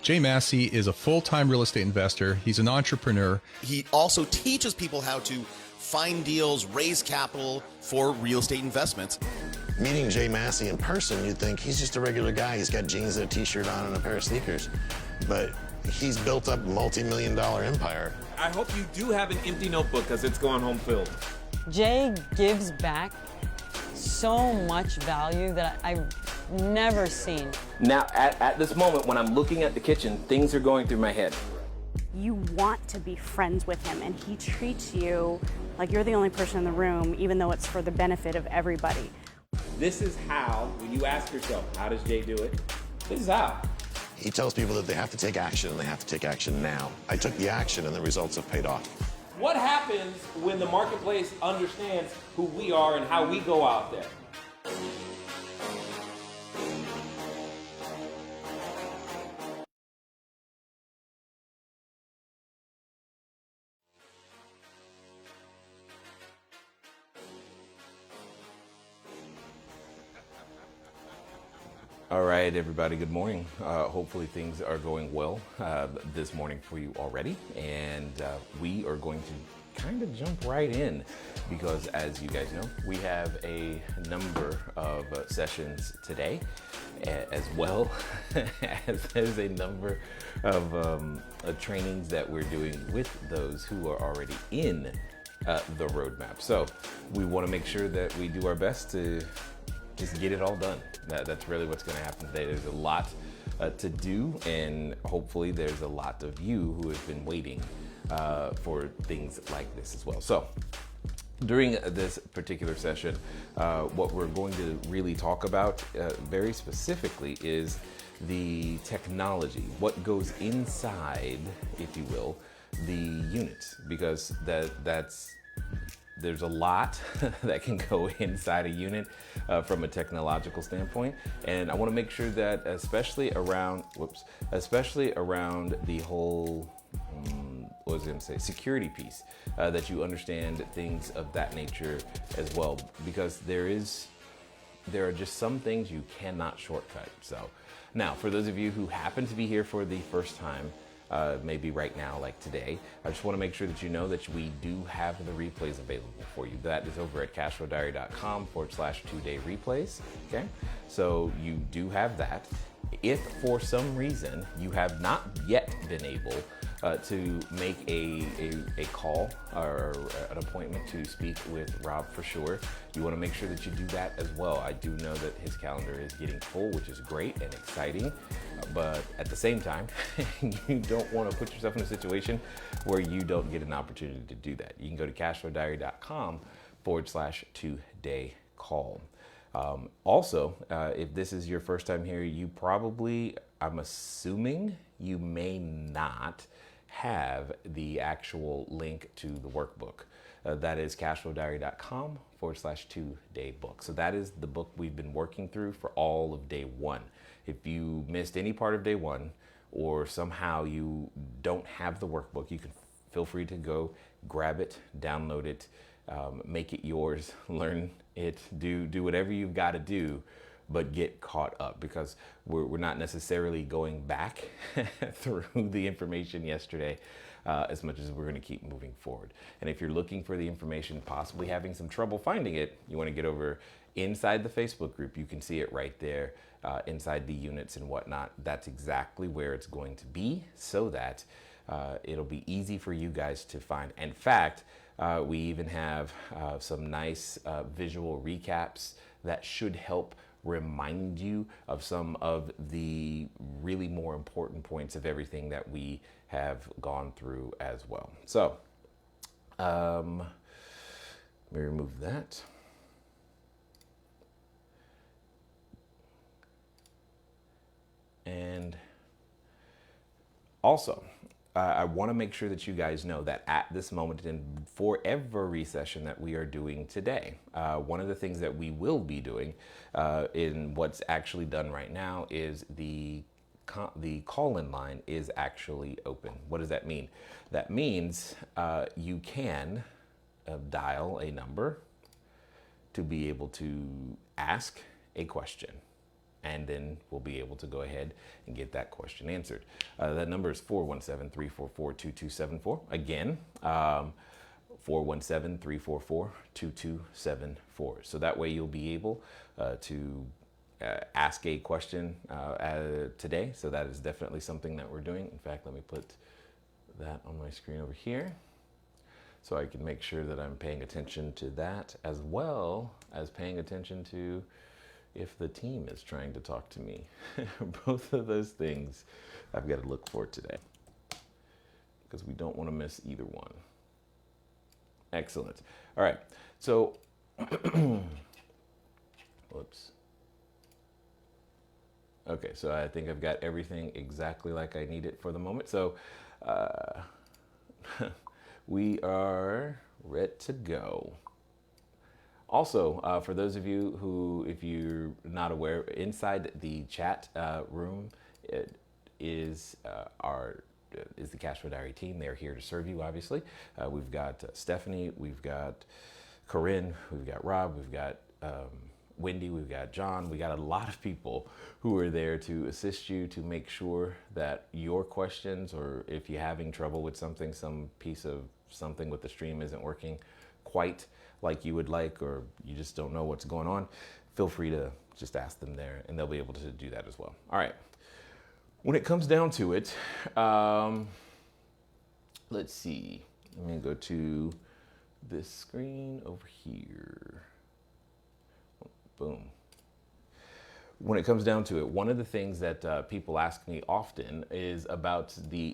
Jay Massey is a full-time real estate investor. He's an entrepreneur. He also teaches people how to find deals, raise capital for real estate investments. Meeting Jay Massey in person, you'd think he's just a regular guy. He's got jeans and a t-shirt on and a pair of sneakers. But he's built up a multi-million-dollar empire. I hope you do have an empty notebook because it's going home filled. Jay gives back so much value that I've never seen. Now, at this moment, when I'm looking at the kitchen, things are going through my head. You want to be friends with him, and he treats you like you're the only person in the room, even though it's for the benefit of everybody. This is how, when you ask yourself, how does Jay do it? This is how. He tells people that they have to take action, and they have to take action now. I took the action, and the results have paid off. What happens when the marketplace understands who we are and how we go out there? All right, everybody, good morning. Hopefully things are going well this morning for you already. And we are going to kind of jump right in because, as you guys know, we have a number of sessions today, as well as there's a number of trainings that we're doing with those who are already in the roadmap. So we want to make sure that we do our best to just get it all done. That's really what's going to happen today. There's a lot to do, and hopefully there's a lot of you who have been waiting for things like this as well. So during this particular session, what we're going to really talk about very specifically is the technology, what goes inside, if you will, the units, because there's a lot that can go inside a unit from a technological standpoint. And I want to make sure that especially around the whole, what was I going to say, security piece, that you understand things of that nature as well, because there are just some things you cannot shortcut. So now, for those of you who happen to be here for the first time, maybe right now, like today, I just want to make sure that you know that we do have the replays available for you. That is over at cashflowdiary.com/2-day replays. Okay, so you do have that. If for some reason you have not yet been able to make a call or an appointment to speak with Rob for sure, you want to make sure that you do that as well. I do know that his calendar is getting full, which is great and exciting, but at the same time, you don't want to put yourself in a situation where you don't get an opportunity to do that. You can go to cashflowdiary.com/2-day call. Also, if this is your first time here, you probably, I'm assuming you may not have the actual link to the workbook. That is cashflowdiary.com/2-day book. So that is the book we've been working through for all of day one. If you missed any part of day one, or somehow you don't have the workbook, you can feel free to go grab it, download it, make it yours, learn it, do whatever you've got to do, but get caught up, because we're not necessarily going back through the information yesterday as much as we're going to keep moving forward. And if you're looking for the information, possibly having some trouble finding it, you want to get over inside the Facebook group. You can see it right there inside the units and whatnot. That's exactly where it's going to be, so that it'll be easy for you guys to find. In fact, we even have some nice visual recaps that should help remind you of some of the really more important points of everything that we have gone through as well. So let me remove that. And also, I want to make sure that you guys know that at this moment and for every session that we are doing today, one of the things that we will be doing in what's actually done right now is the call-in line is actually open. What does that mean? That means you can dial a number to be able to ask a question. and then we'll be able to go ahead and get that question answered. That number is 417-344-2274. Again, 417-344-2274. So that way you'll be able to ask a question today. So that is definitely something that we're doing. In fact, let me put that on my screen over here so I can make sure that I'm paying attention to that, as well as paying attention to if the team is trying to talk to me. Both of those things I've got to look for today, because we don't want to miss either one. Excellent. All right. So, whoops. Okay, so I think I've got everything exactly like I need it for the moment. So, we are ready to go. Also, for those of you who, if you're not aware, inside the chat room is the Cashflow Diary team. They're here to serve you, obviously. We've got Stephanie, we've got Corinne, we've got Rob, we've got Wendy, we've got John. We got a lot of people who are there to assist you, to make sure that your questions, or if you're having trouble with something, some piece of something with the stream isn't working quite like you would like, or you just don't know what's going on, feel free to just ask them there and they'll be able to do that as well. All right. When it comes down to it, let's see. Let me go to this screen over here. Boom. When it comes down to it, one of the things that people ask me often is about the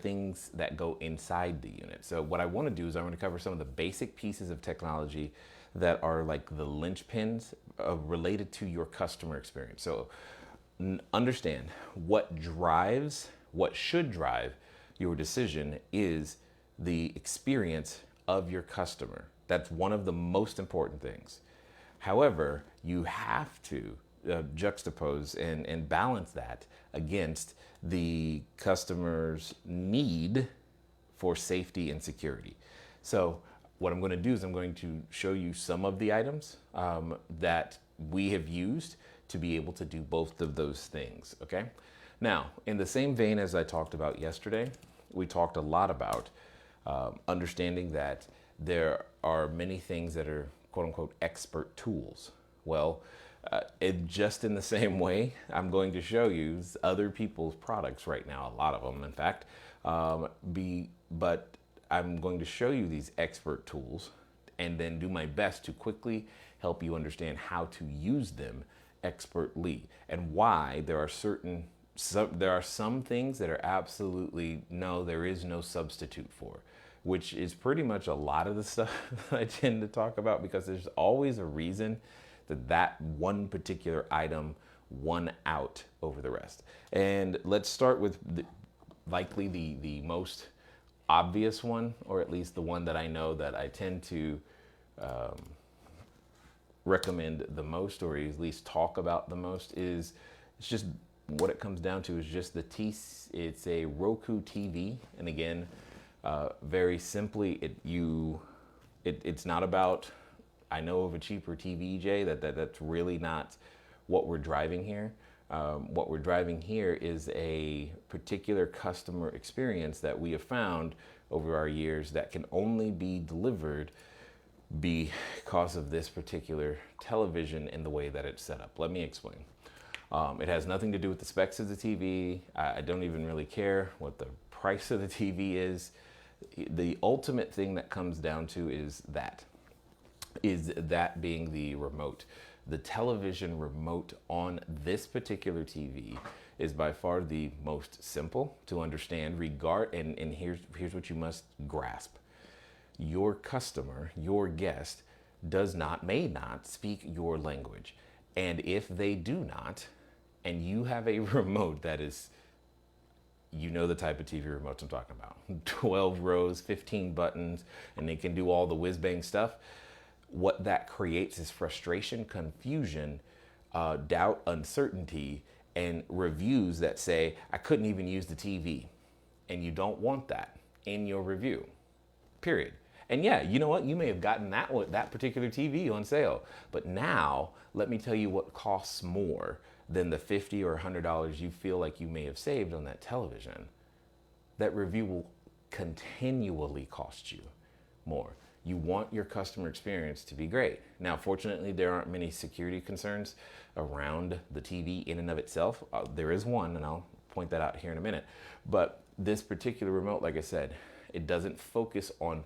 things that go inside the unit. So what I want to do is I want to cover some of the basic pieces of technology that are like the linchpins related to your customer experience. So understand what should drive your decision is the experience of your customer. That's one of the most important things. However, you have to juxtapose and balance that against the customer's need for safety and security. So what I'm going to do is I'm going to show you some of the items that we have used to be able to do both of those things, okay? Now, in the same vein as I talked about yesterday, we talked a lot about understanding that there are many things that are quote unquote expert tools. Well, just in the same way, I'm going to show you other people's products right now, a lot of them, in fact, but I'm going to show you these expert tools and then do my best to quickly help you understand how to use them expertly and why there are some things that are absolutely there is no substitute for, which is pretty much a lot of the stuff that I tend to talk about, because there's always a reason that one particular item won out over the rest. And let's start with likely the most obvious one, or at least the one that I know that I tend to recommend the most, or at least talk about the most, it's just what it comes down to is just it's a Roku TV. And again, very simply, it's not about, I know of a cheaper TV, Jay, that's really not what we're driving here. What we're driving here is a particular customer experience that we have found over our years that can only be delivered because of this particular television and the way that it's set up. Let me explain. It has nothing to do with the specs of the TV. I don't even really care what the price of the TV is. The ultimate thing that comes down to is that being the remote. The television remote on this particular TV is by far the most simple to understand. And here's what you must grasp. Your customer, your guest, may not speak your language. And if they do not, and you have a remote that is, the type of TV remotes I'm talking about, 12 rows, 15 buttons, and they can do all the whiz-bang stuff, what that creates is frustration, confusion, doubt, uncertainty, and reviews that say, I couldn't even use the TV. And you don't want that in your review, period. And yeah, you know what? You may have gotten that particular TV on sale. But now, let me tell you what costs more than the $50 or $100 you feel like you may have saved on that television, that review will continually cost you more. You want your customer experience to be great. Now, fortunately, there aren't many security concerns around the TV in and of itself. There is one, and I'll point that out here in a minute. But this particular remote, like I said, it doesn't focus on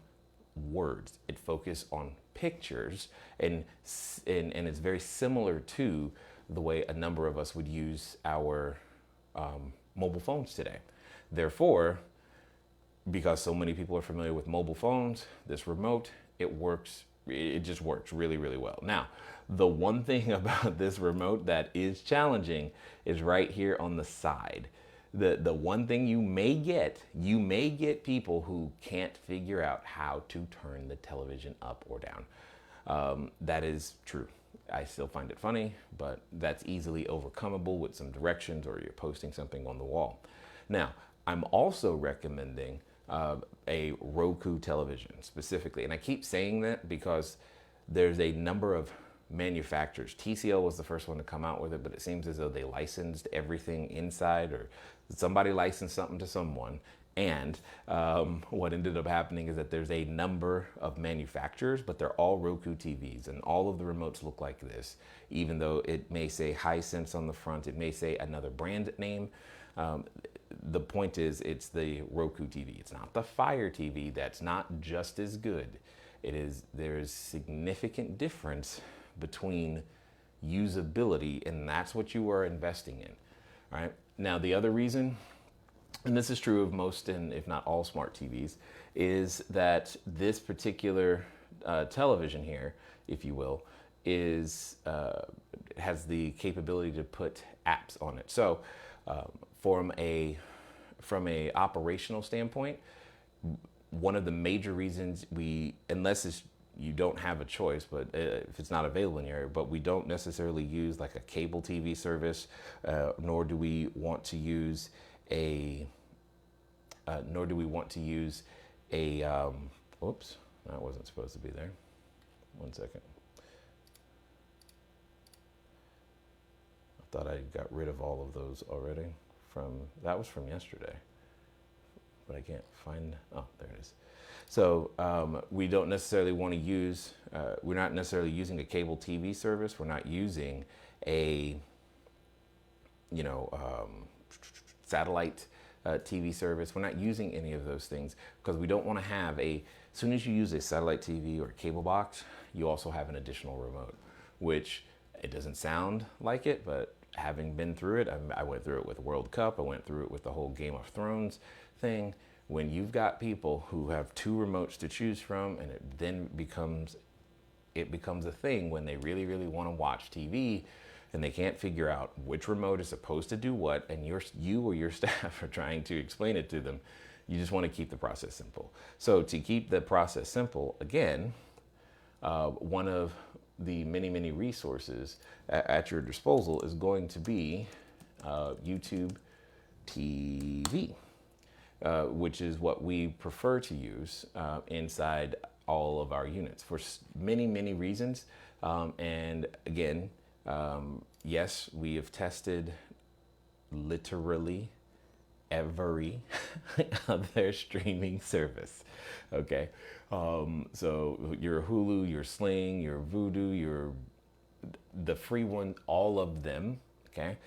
words. It focuses on pictures, and it's very similar to the way a number of us would use our mobile phones today. Therefore, because so many people are familiar with mobile phones, this remote, it just works really, really well. Now, the one thing about this remote that is challenging is right here on the side. The one thing you may get people who can't figure out how to turn the television up or down. That is true. I still find it funny, but that's easily overcomable with some directions, or you're posting something on the wall. Now, I'm also recommending a Roku television specifically. And I keep saying that because there's a number of manufacturers. TCL was the first one to come out with it, but it seems as though they licensed everything inside, or somebody licensed something to someone. And what ended up happening is that there's a number of manufacturers, but they're all Roku TVs, and all of the remotes look like this. Even though it may say Hisense on the front, it may say another brand name. The point is, it's the Roku TV. It's not the Fire TV. That's not just as good. There's significant difference between usability, and that's what you are investing in. All right. Now, the other reason, and this is true of most, and if not all, smart TVs, is that this particular television here, if you will, has the capability to put apps on it. So, from a operational standpoint, one of the major reasons unless you don't have a choice, but if it's not available in your area, but we don't necessarily use like a cable TV service, nor do we want to use a oops, that wasn't supposed to be there. One second. I thought I got rid of all of those already. That was from yesterday, but I can't find, oh, there it is. So we don't necessarily want to use, we're not necessarily using a cable TV service. We're not using a, satellite TV service. We're not using any of those things because we don't want to have as soon as you use a satellite TV or a cable box, you also have an additional remote, which it doesn't sound like it, but having been through it, I went through it with World Cup, I went through it with the whole Game of Thrones thing. When you've got people who have two remotes to choose from, and it then becomes a thing when they really, really want to watch TV and they can't figure out which remote is supposed to do what, and you or your staff are trying to explain it to them, you just want to keep the process simple. So to keep the process simple, again, one of the many, many resources at your disposal is going to be YouTube TV, which is what we prefer to use inside all of our units for many, many reasons. And again, yes, we have tested literally every other streaming service. Okay. So your Hulu, your Sling, your Vudu, the free one, all of them. Okay.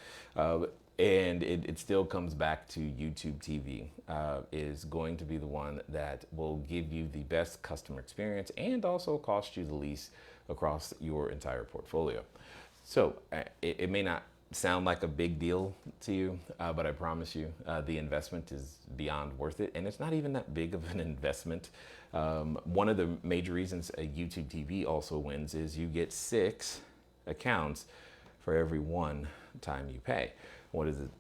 And it still comes back to YouTube TV is going to be the one that will give you the best customer experience and also cost you the least across your entire portfolio. So it may not sound like a big deal to you, but I promise you the investment is beyond worth it. And it's not even that big of an investment. One of the major reasons a YouTube TV also wins is you get 6 accounts for every one time you pay. What is it?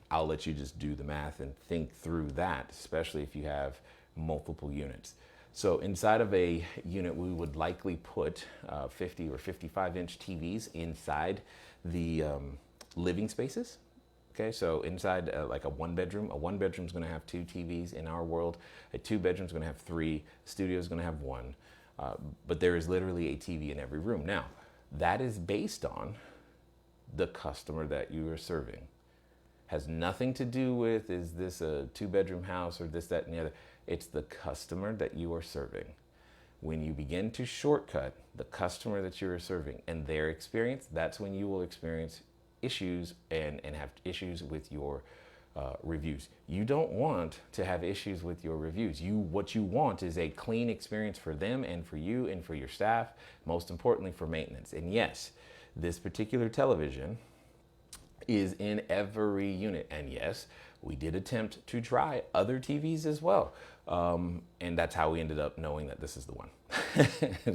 I'll let you just do the math and think through that, especially if you have multiple units. So inside of a unit, we would likely put 50 or 55-inch TVs inside the living spaces. Okay, so inside like a one bedroom is going to have 2 TVs in our world. A 2-bedroom is going to have 3. A studio is going to have 1. But there is literally a TV in every room. Now, that is based on the customer that you are serving. Has nothing to do with, is this a 2-bedroom house or this, that, and the other. It's the customer that you are serving. When you begin to shortcut the customer that you are serving and their experience, that's when you will experience issues and have issues with your reviews. You don't want to have issues with your reviews. What you want is a clean experience for them and for you and for your staff, most importantly for maintenance. And yes, this particular television is in every unit. And yes, we did attempt to try other TVs as well. And that's how we ended up knowing that this is the one.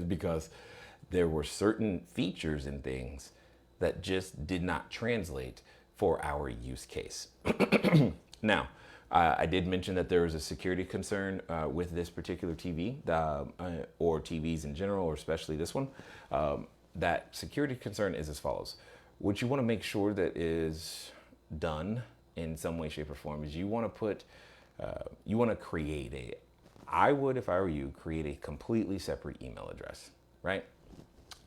Because there were certain features and things that just did not translate for our use case. Now, I did mention that there was a security concern with this particular TV, or TVs in general, or especially this one. That security concern is as follows. What you want to make sure that is done in some way, shape, or form is you want to create I would, if I were you, create a completely separate email address, right?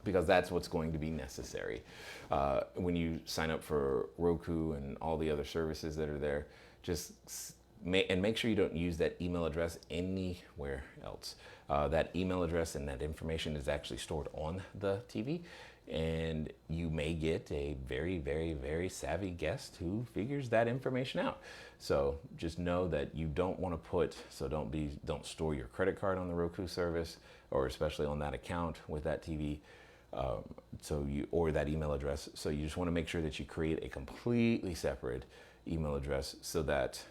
Because that's what's going to be necessary. When you sign up for Roku and all the other services that are there, just make sure you don't use that email address anywhere else. That email address and that information is actually stored on the TV, and you may get a very, very, very savvy guest who figures that information out. So just know that you don't want to don't store your credit card on the Roku service, or especially on that account with that TV. Or that email address. So you just want to make sure that you create a completely separate email address so that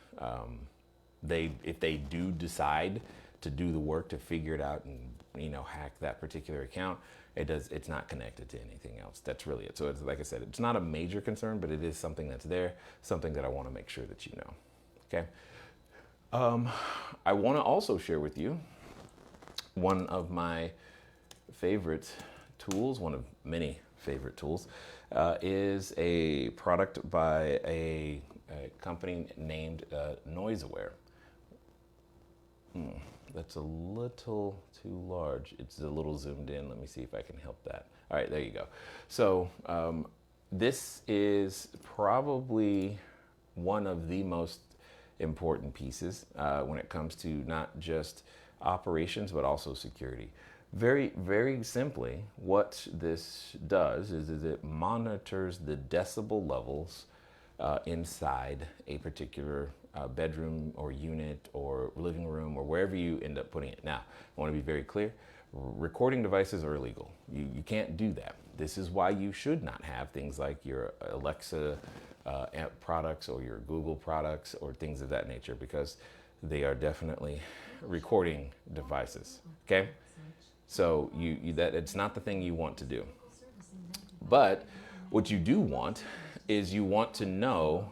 if they do decide to do the work to figure it out and hack that particular account, it's not connected to anything else. That's really it. So it's, like I said, it's not a major concern, but it is something that's there, something that I want to make sure that you know. Okay. I want to also share with you one of my favorite tools, one of many favorite tools, is a product by a company named NoiseAware. That's a little too large. It's a little zoomed in. Let me see if I can help that. All right, there you go. So this is probably one of the most important pieces when it comes to not just operations, but also security. Very, very simply, what this does is it monitors the decibel levels inside a particular bedroom or unit or living room or wherever you end up putting it. Now, I want to be very clear. Recording devices are illegal. You can't do that. This is why you should not have things like your Alexa products or your Google products or things of that nature, because they are definitely recording devices. Okay? So that it's not the thing you want to do. But what you do want is you want to know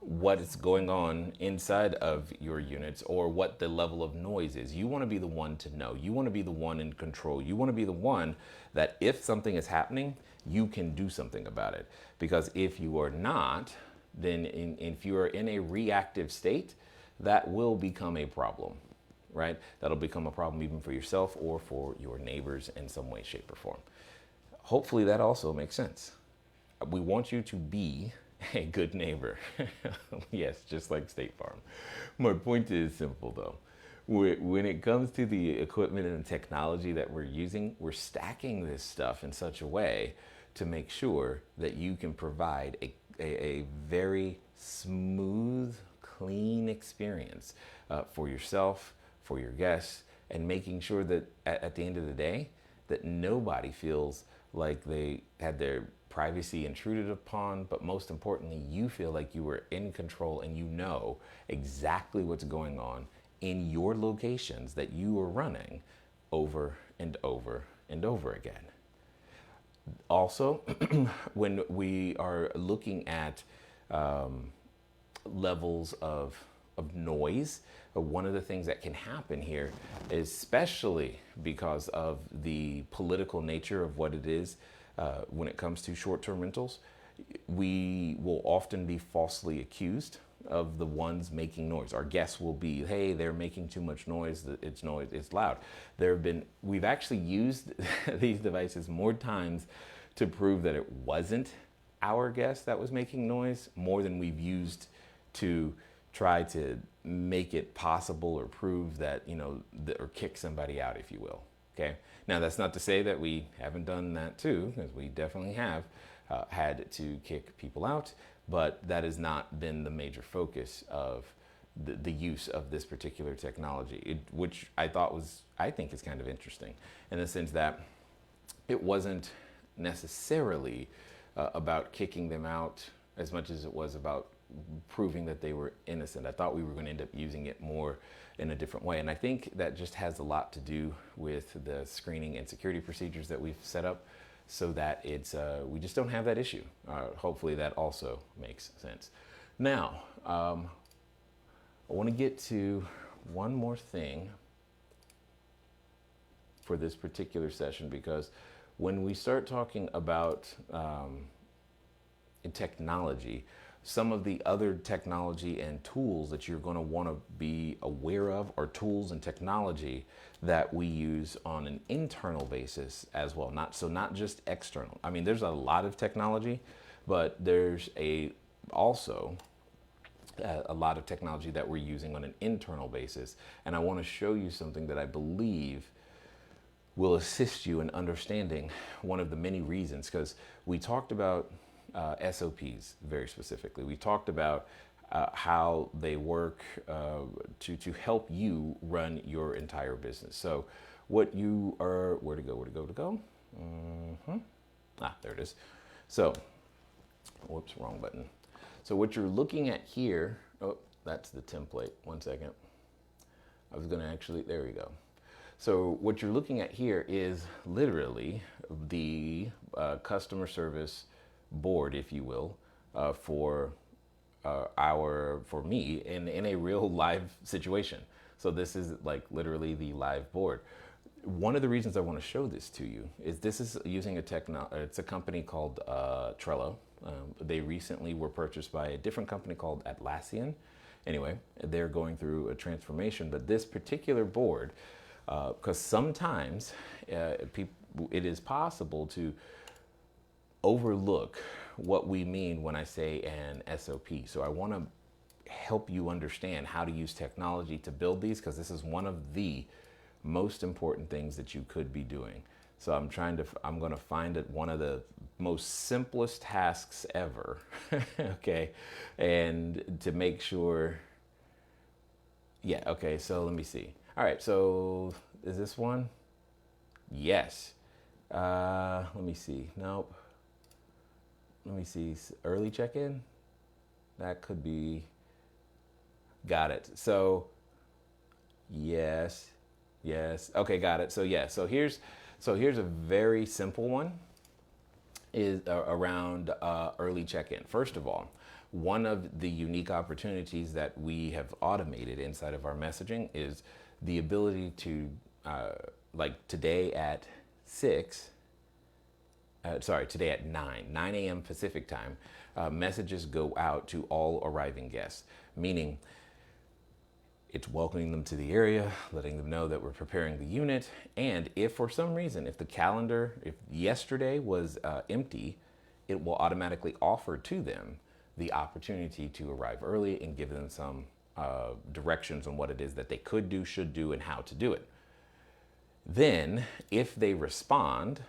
what is going on inside of your units or what the level of noise is. You want to be the one to know. You want to be the one in control. You want to be the one that if something is happening, you can do something about it. Because if you are not, then if you are in a reactive state, that will become a problem, right? That'll become a problem even for yourself or for your neighbors in some way, shape, or form. Hopefully that also makes sense. We want you to be a good neighbor. Yes, just like State Farm. My point is simple though. When it comes to the equipment and the technology that we're using, we're stacking this stuff in such a way to make sure that you can provide a very smooth, clean experience for yourself, for your guests, and making sure that at the end of the day, that nobody feels like they had their privacy intruded upon, but most importantly, you feel like you were in control and you know exactly what's going on in your locations that you are running over and over and over again. Also, when we are looking at levels of noise, one of the things that can happen here, especially because of the political nature of what it is, when it comes to short-term rentals, we will often be falsely accused of the ones making noise. Our guests will be, hey, they're making too much noise. It's loud. We've actually used these devices more times to prove that it wasn't our guest that was making noise more than we've used to try to make it possible or prove that, or kick somebody out, if you will. Okay. Now, that's not to say that we haven't done that too, because we definitely have had to kick people out, but that has not been the major focus of the use of this particular technology, which I think is kind of interesting in the sense that it wasn't necessarily about kicking them out as much as it was about proving that they were innocent. I thought we were going to end up using it more in a different way. And I think that just has a lot to do with the screening and security procedures that we've set up so that we just don't have that issue. Hopefully that also makes sense. Now, I want to get to one more thing for this particular session, because when we start talking about technology, some of the other technology and tools that you're going to want to be aware of are tools and technology that we use on an internal basis as well. Not just external. I mean, there's a lot of technology, but there's also a lot of technology that we're using on an internal basis. And I want to show you something that I believe will assist you in understanding one of the many reasons, because we talked about SOPs very specifically. We talked about how they work to help you run your entire business. So what you are, where to go? There it is. So, whoops, wrong button. So what you're looking at here, that's the template. One second. I was going to actually, there we go. So what you're looking at here is literally the customer service board, if you will, for me in a real live situation. So this is like literally the live board. One of the reasons I want to show this to you is this is using it's a company called Trello. They recently were purchased by a different company called Atlassian. Anyway, they're going through a transformation, but this particular board, because sometimes it is possible to overlook what we mean when I say an SOP. So I want to help you understand how to use technology to build these, because this is one of the most important things that you could be doing. So I'm going to find it one of the most simplest tasks ever, okay? And to make sure, yeah, okay, so let me see. All right, so is this one? Yes. Let me see, nope. Let me see, early check-in? That could be, got it. So, yes, okay, got it. So yeah, so here's a very simple one, is around early check-in. First of all, one of the unique opportunities that we have automated inside of our messaging is the ability to, like today at 9 a.m. Pacific time, messages go out to all arriving guests, meaning it's welcoming them to the area, letting them know that we're preparing the unit. And if for some reason, if yesterday was empty, it will automatically offer to them the opportunity to arrive early and give them some directions on what it is that they could do, should do, and how to do it. Then if they respond,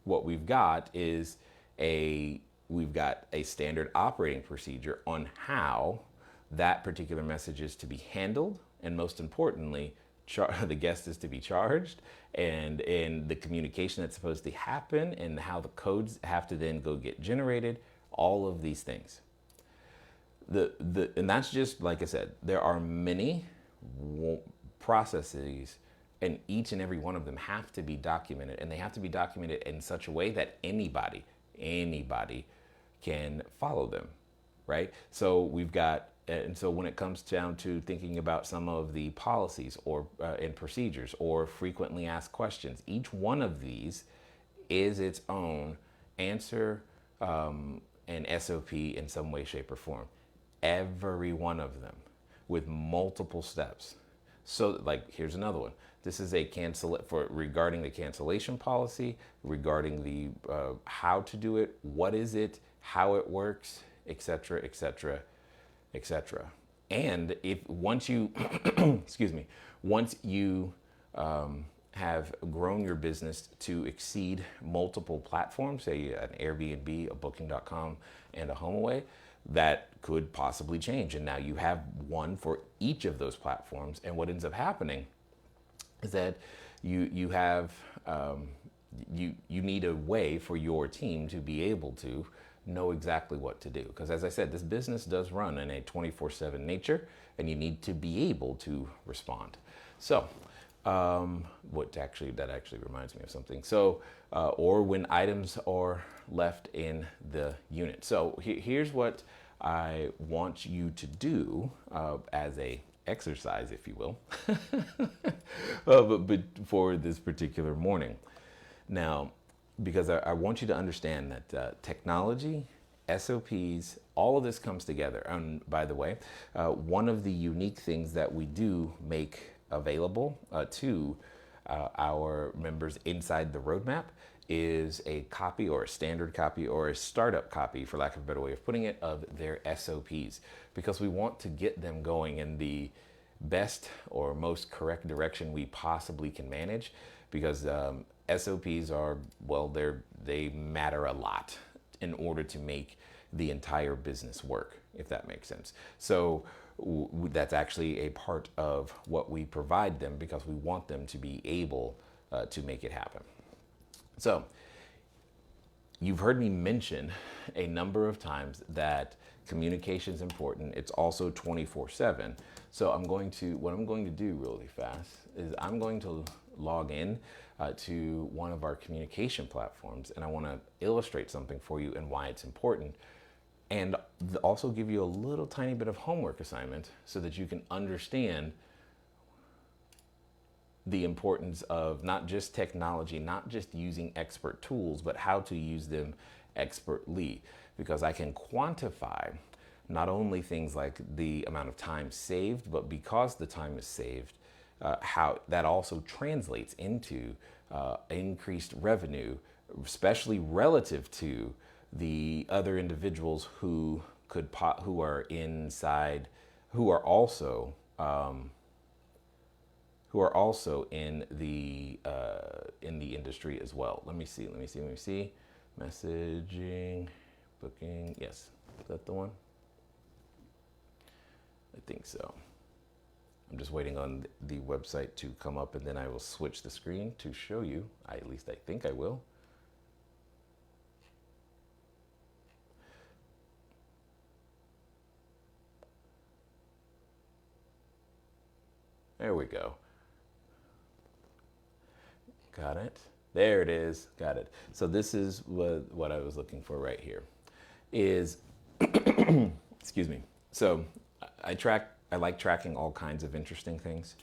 what we've got is a standard operating procedure on how that particular message is to be handled, and most importantly, the guest is to be charged, and the communication that's supposed to happen, and how the codes have to then go get generated, all of these things. And that's just, like I said, there are many processes, and each and every one of them have to be documented, and they have to be documented in such a way that anybody can follow them, right? So we've got, and so when it comes down to thinking about some of the policies or and procedures or frequently asked questions, each one of these is its own answer and SOP in some way, shape, or form. Every one of them with multiple steps. So, like, here's another one. This is regarding the cancellation policy, regarding the how to do it, what is it, how it works, etc., etc., etc. And if once you, excuse me, once you have grown your business to exceed multiple platforms, say an Airbnb, a Booking.com, and a HomeAway, that could possibly change. And now you have one for each of those platforms. And what ends up happening is that you have you need a way for your team to be able to know exactly what to do. Because as I said, this business does run in a 24/7 nature, and you need to be able to respond. So that actually reminds me of something. So, or when items are left in the unit. So here's what I want you to do as a exercise, if you will, but for this particular morning. Now, because I want you to understand that technology, SOPs, all of this comes together. And by the way, one of the unique things that we do make available to our members inside the roadmap is a copy, or a standard copy, or a startup copy, for lack of a better way of putting it, of their SOPs, because we want to get them going in the best or most correct direction we possibly can manage, because SOPs are, well, they matter a lot in order to make the entire business work, if that makes sense. So that's actually a part of what we provide them, because we want them to be able to make it happen. So you've heard me mention a number of times that communication is important. It's also 24/7. So what I'm going to do really fast is I'm going to log in to one of our communication platforms, and I want to illustrate something for you and why it's important, and also give you a little tiny bit of homework assignment so that you can understand the importance of not just technology, not just using expert tools, but how to use them expertly. Because I can quantify not only things like the amount of time saved, but because the time is saved, how that also translates into increased revenue, especially relative to the other individuals who are inside, who are also in the industry as well. Let me see. Messaging, booking. Yes, is that the one? I think so. I'm just waiting on the website to come up, and then I will switch the screen to show you. At least I think I will. There we go. Got it. There it is. Got it. So this is what I was looking for right here. Is excuse me. So I like tracking all kinds of interesting things.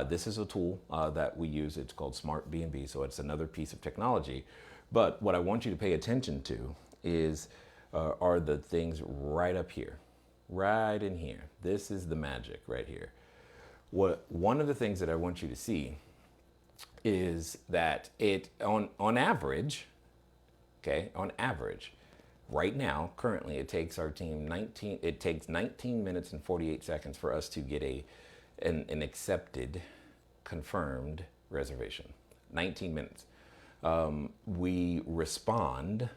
This is a tool that we use. It's called Smart B&B. So it's another piece of technology. But what I want you to pay attention to are the things right up here, right in here. This is the magic right here. One of the things that I want you to see is that on average, right now, currently, it takes our team 19 minutes and 48 seconds for us to get an accepted, confirmed reservation. 19 minutes. We respond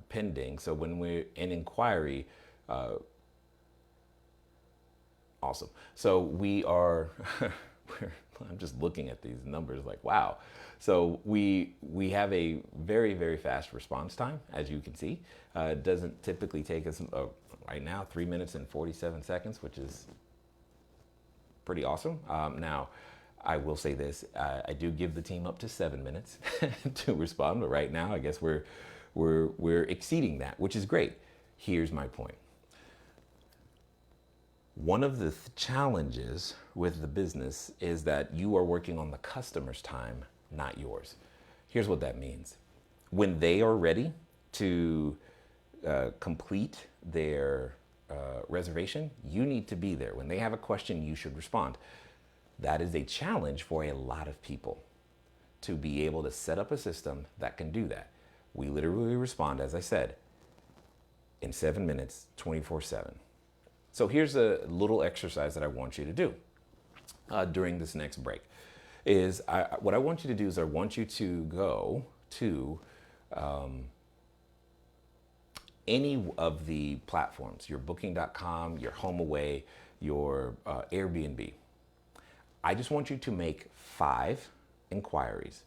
pending. So when we're in inquiry, awesome. So we are, I'm just looking at these numbers like, wow. So we have a very, very fast response time, as you can see. It doesn't typically take us, right now, 3 minutes and 47 seconds, which is pretty awesome. Now, I will say this, I do give the team up to 7 minutes to respond, but right now, I guess we're exceeding that, which is great. Here's my point. One of the challenges with the business is that you are working on the customer's time, not yours. Here's what that means. When they are ready to complete their reservation, you need to be there. When they have a question, you should respond. That is a challenge for a lot of people, to be able to set up a system that can do that. We literally respond, as I said, in 7 minutes, 24/7. So here's a little exercise that I want you to do during this next break. What I want you to do is I want you to go to any of the platforms, your booking.com, your HomeAway, your Airbnb. I just want you to make 5 inquiries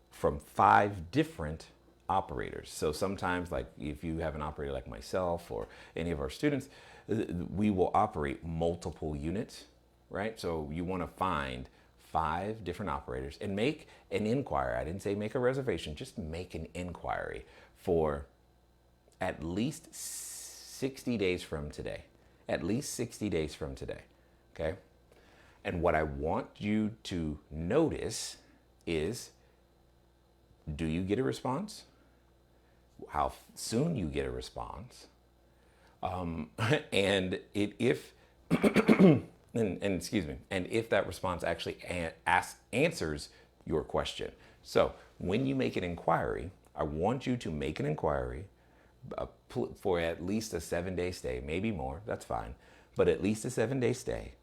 from 5 different operators. So sometimes, like if you have an operator like myself or any of our students, we will operate multiple units, right? So you want to find 5 different operators and make an inquiry. I didn't say make a reservation, just make an inquiry for at least 60 days from today. At least 60 days from today, okay? And what I want you to notice is, do you get a response? How soon you get a response? And if that response actually answers your question. So when you make an inquiry, I want you to make an inquiry for at least a 7-day stay, maybe more, that's fine, but at least a 7-day stay,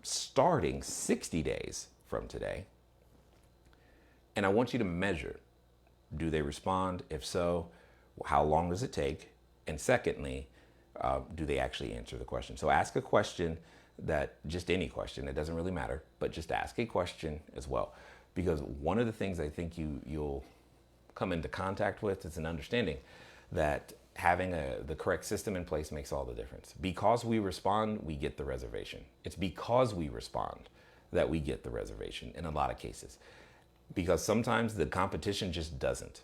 starting 60 days from today. And I want you to measure, do they respond? If so, how long does it take? And secondly, do they actually answer the question? So ask a question that, just any question, it doesn't really matter, but just ask a question as well. Because one of the things I think you'll come into contact with is an understanding that having the correct system in place makes all the difference. Because we respond, we get the reservation. It's because we respond that we get the reservation in a lot of cases. Because sometimes the competition just doesn't.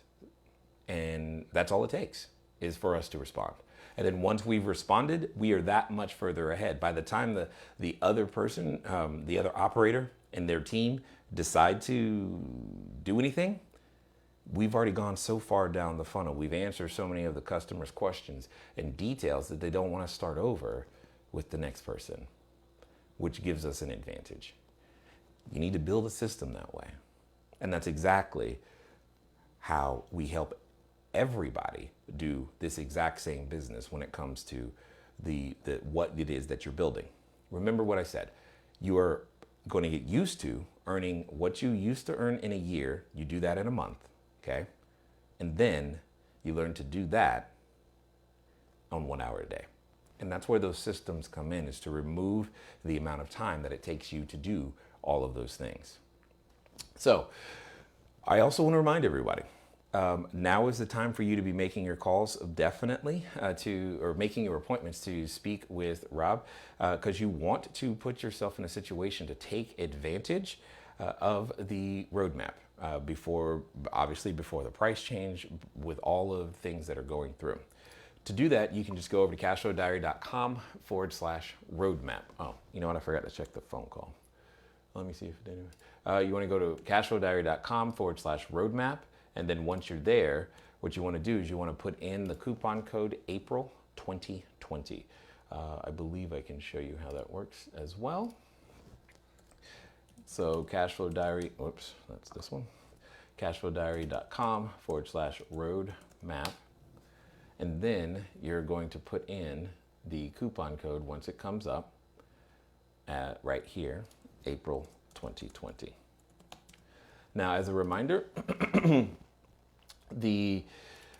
And that's all it takes, is for us to respond. And then once we've responded, we are that much further ahead. By the time the other person, the other operator and their team decide to do anything, we've already gone so far down the funnel. We've answered so many of the customers' questions and details that they don't want to start over with the next person, which gives us an advantage. You need to build a system that way. And that's exactly how we help everybody do this exact same business when it comes to the what it is that you're building. Remember what I said. You are going to get used to earning what you used to earn in a year. You do that in a month, okay? And then you learn to do that on 1 hour a day. And that's where those systems come in, is to remove the amount of time that it takes you to do all of those things. So I also want to remind everybody, now is the time for you to be making your calls, definitely, or making your appointments to speak with Rob, because you want to put yourself in a situation to take advantage of the roadmap before the price change, with all of the things that are going through. To do that, you can just go over to cashflowdiary.com/roadmap. Oh, you know what? I forgot to check the phone call. Let me see if it did. You want to go to cashflowdiary.com/roadmap. And then once you're there, what you want to do is you want to put in the coupon code April 2020. I believe I can show you how that works as well. So Cashflow Diary, oops, that's this one. Cashflowdiary.com/roadmap. And then you're going to put in the coupon code once it comes up right here, April 2020. Now, as a reminder, the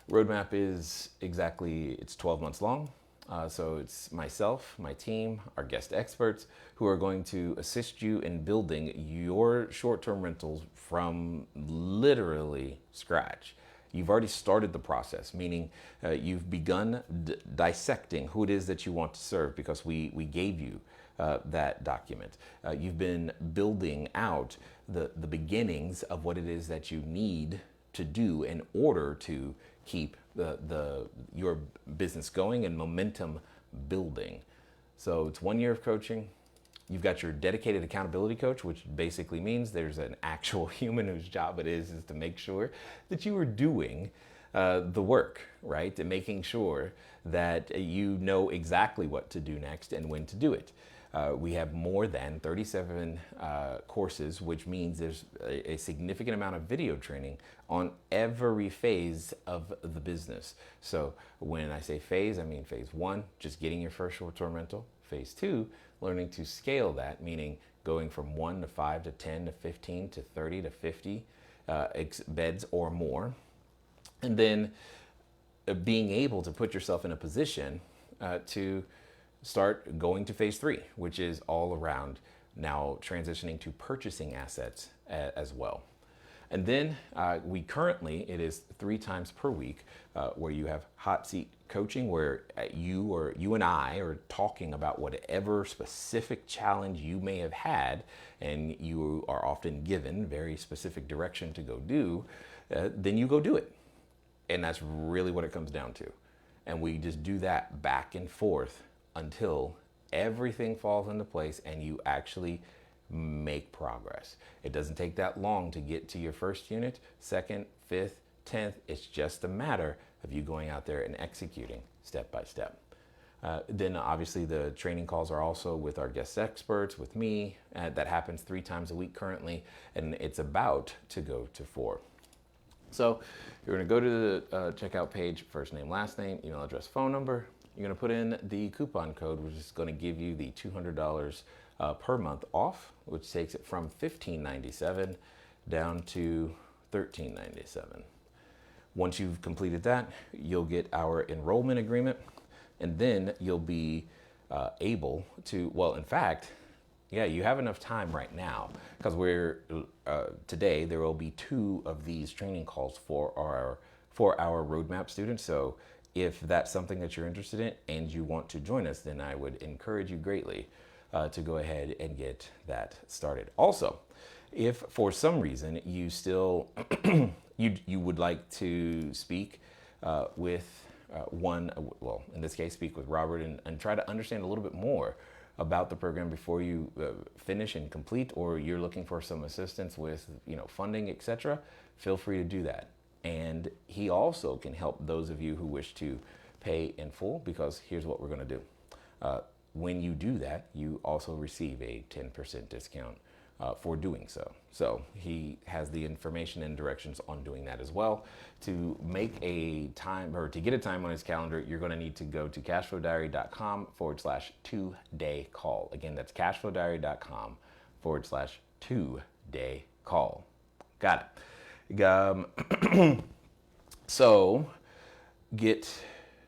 roadmap is it's 12 months long. So it's myself, my team, our guest experts who are going to assist you in building your short-term rentals from literally scratch. You've already started the process, meaning you've begun dissecting who it is that you want to serve, because we gave you that document. You've been building out the beginnings of what it is that you need to do in order to keep your business going and momentum building. So it's 1 year of coaching. You've got your dedicated accountability coach, which basically means there's an actual human whose job it is to make sure that you are doing the work, right? And making sure that you know exactly what to do next and when to do it. We have more than 37 courses, which means there's a significant amount of video training on every phase of the business. So when I say phase, I mean phase 1, just getting your first short-term rental. Phase 2, learning to scale that, meaning going from 1 to 5 to 10 to 15 to 30 to 50 beds or more. And then being able to put yourself in a position to start going to phase 3, which is all around now transitioning to purchasing assets as well. And then we currently, it is 3 times per week where you have hot seat coaching, where you and I are talking about whatever specific challenge you may have had, and you are often given very specific direction to go do, then you go do it. And that's really what it comes down to. And we just do that back and forth until everything falls into place and you actually make progress. It doesn't take that long to get to your first unit, second, fifth, 10th. It's just a matter of you going out there and executing step by step. Then obviously the training calls are also with our guest experts, with me. That happens 3 times a week currently, and it's about to go to 4. So you're going to go to the checkout page, first name, last name, email address, phone number. You're going to put in the coupon code, which is going to give you the $200 per month off, which takes it from $15.97 down to $13.97. Once you've completed that, you'll get our enrollment agreement, and then you'll be able to, well, in fact, yeah, you have enough time right now, because today there will be 2 of these training calls for our roadmap students. So if that's something that you're interested in and you want to join us, then I would encourage you greatly to go ahead and get that started. Also, if for some reason you still you would like to speak with in this case, speak with Robert and try to understand a little bit more about the program before you finish and complete, or you're looking for some assistance with funding, etc., feel free to do that. And he also can help those of you who wish to pay in full, because here's what we're going to do. When you do that, you also receive a 10% discount for doing so. So he has the information and directions on doing that as well. To make a time, or to get a time on his calendar, you're going to need to go to cashflowdiary.com/2-day call. Again, that's cashflowdiary.com/2-day call. Got it. So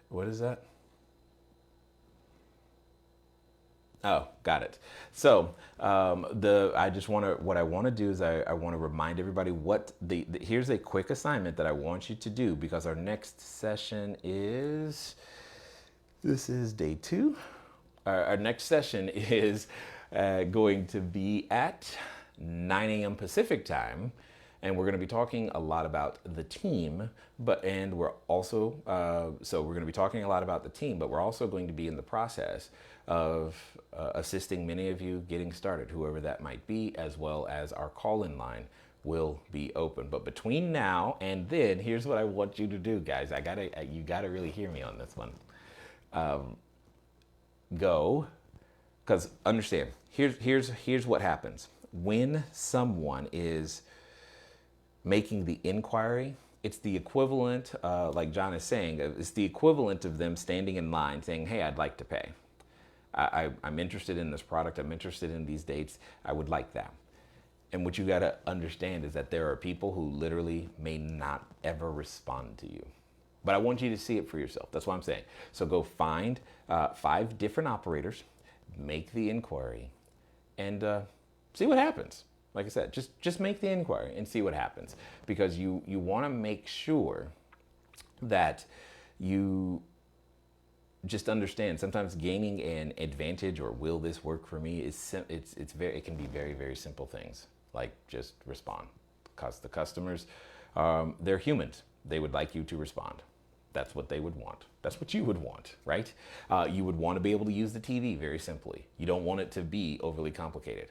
what is that? Oh, got it. So what I want to do is I want to remind everybody here's a quick assignment that I want you to do, because our next session this is day 2. Our next session is going to be at 9 a.m. Pacific time. And we're going to be talking a lot about the team, but we're going to be talking a lot about the team, but we're also going to be in the process of assisting many of you getting started, whoever that might be, as well as our call-in line will be open. But between now and then, here's what I want you to do, guys. You gotta really hear me on this one. Because understand, here's what happens when someone is making the inquiry. It's the equivalent, like John is saying, it's the equivalent of them standing in line saying, hey, I'd like to pay. I'm interested in this product. I'm interested in these dates. I would like that. And what you got to understand is that there are people who literally may not ever respond to you. But I want you to see it for yourself. That's what I'm saying. So go find 5 different operators, make the inquiry, and see what happens. Like I said, just make the inquiry and see what happens, because you want to make sure that you just understand. Sometimes gaining an advantage, or will this work for me, it can be very, very simple things, like just respond, because the customers, they're humans. They would like you to respond. That's what they would want. That's what you would want, right? You would want to be able to use the TV very simply. You don't want it to be overly complicated.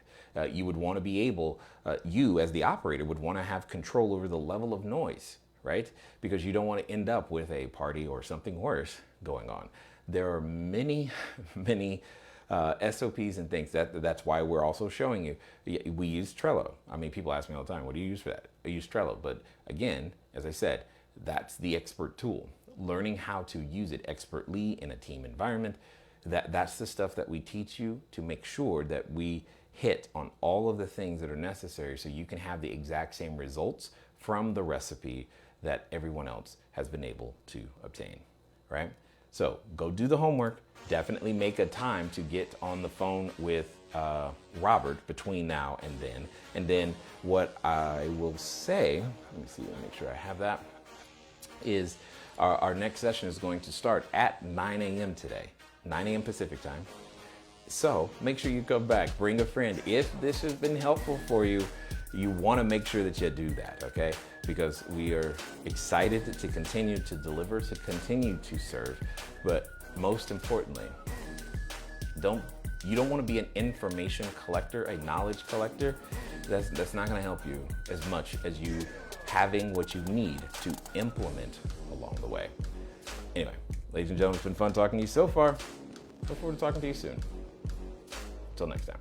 You would want to be able, you as the operator would want to have control over the level of noise, right? Because you don't want to end up with a party or something worse going on. There are many, many SOPs and things. That's why we're also showing you. We use Trello. I mean, people ask me all the time, what do you use for that? I use Trello. But again, as I said, that's the expert tool. Learning how to use it expertly in a team environment, that's the stuff that we teach you to make sure that we hit on all of the things that are necessary so you can have the exact same results from the recipe that everyone else has been able to obtain, right? So go do the homework. Definitely make a time to get on the phone with Robert between now and then. And then what I will say, let me see, let me make sure I have that, is our next session is going to start at 9 a.m. today, 9 a.m. Pacific time. So make sure you come back, bring a friend. If this has been helpful for you, you want to make sure that you do that, okay? Because we are excited to continue to deliver, to continue to serve. But most importantly, you don't want to be an information collector, a knowledge collector. That's not going to help you as much as you having what you need to implement along the way. Anyway, ladies and gentlemen, it's been fun talking to you so far. Look forward to talking to you soon. Until next time.